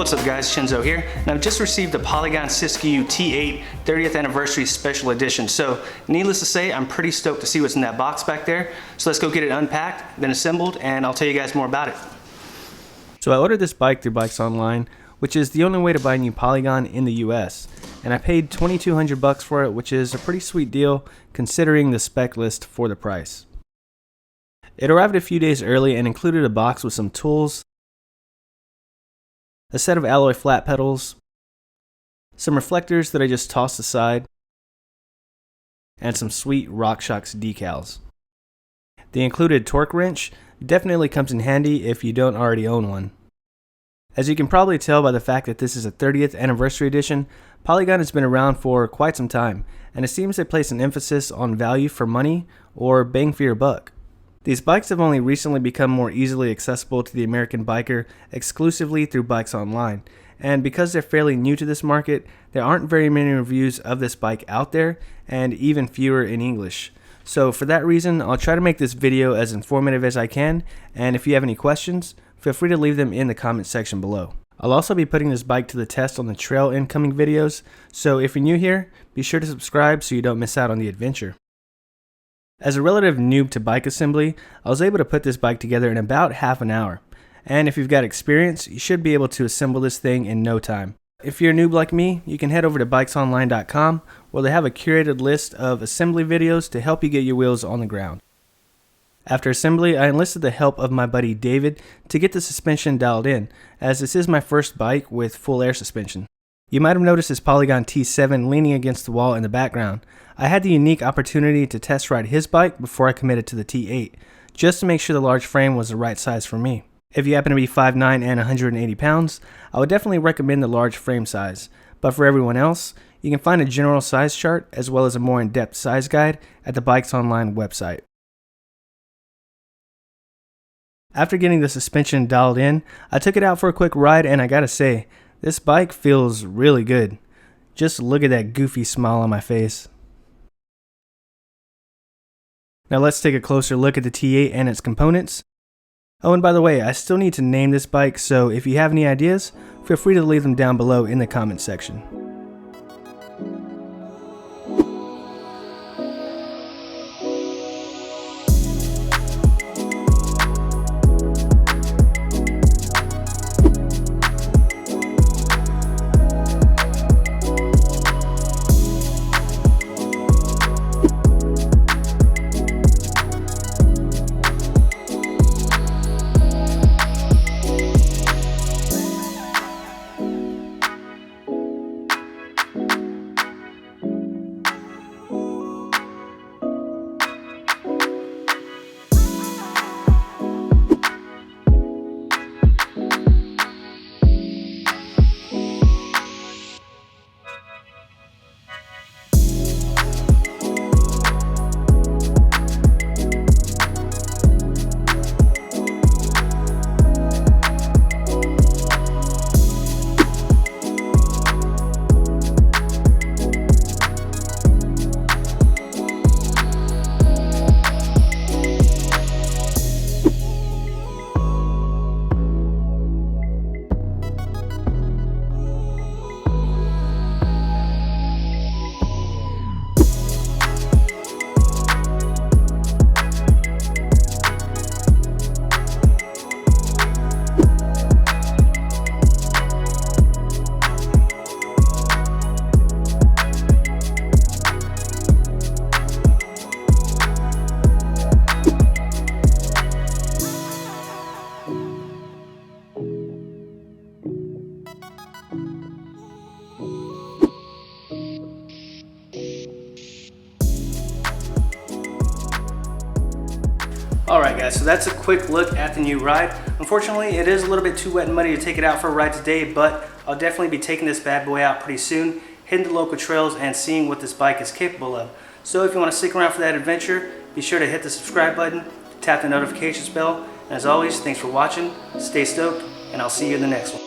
What's up guys, Shinzo here, and I've just received the Polygon Siskiu T8 30th Anniversary Special Edition. So needless to say, I'm pretty stoked to see what's in that box back there. So let's go get it unpacked, then assembled, and I'll tell you guys more about it. So I ordered this bike through Bikes Online, which is the only way to buy new Polygon in the US. And I paid $2,200 for it, which is a pretty sweet deal considering the spec list for the price. It arrived a few days early and included a box with some tools, a set of alloy flat pedals, some reflectors that I just tossed aside, and some sweet Rockshox decals. The included torque wrench definitely comes in handy if you don't already own one. As you can probably tell by the fact that this is a 30th anniversary edition, Polygon has been around for quite some time, and it seems they place an emphasis on value for money or bang for your buck. These bikes have only recently become more easily accessible to the American biker exclusively through Bikes Online, and because they're fairly new to this market, there aren't very many reviews of this bike out there, and even fewer in English. So for that reason, I'll try to make this video as informative as I can, and if you have any questions, feel free to leave them in the comment section below. I'll also be putting this bike to the test on the trail in coming videos, so if you're new here, be sure to subscribe so you don't miss out on the adventure. As a relative noob to bike assembly, I was able to put this bike together in about half an hour, and if you've got experience, you should be able to assemble this thing in no time. If you're a noob like me, you can head over to bikesonline.com where they have a curated list of assembly videos to help you get your wheels on the ground. After assembly, I enlisted the help of my buddy David to get the suspension dialed in, as this is my first bike with full air suspension. You might have noticed this Polygon T7 leaning against the wall in the background. I had the unique opportunity to test ride his bike before I committed to the T8, just to make sure the large frame was the right size for me. If you happen to be 5'9" and 180 pounds, I would definitely recommend the large frame size, but for everyone else, you can find a general size chart as well as a more in-depth size guide at the Bikes Online website. After getting the suspension dialed in, I took it out for a quick ride, and I gotta say, this bike feels really good. Just look at that goofy smile on my face. Now let's take a closer look at the T8 and its components. Oh, and by the way, I still need to name this bike, so if you have any ideas, feel free to leave them down below in the comment section. Alright guys, so that's a quick look at the new ride. Unfortunately, it is a little bit too wet and muddy to take it out for a ride today, but I'll definitely be taking this bad boy out pretty soon, hitting the local trails and seeing what this bike is capable of. So if you want to stick around for that adventure, be sure to hit the subscribe button, tap the notifications bell, and as always, thanks for watching, stay stoked, and I'll see you in the next one.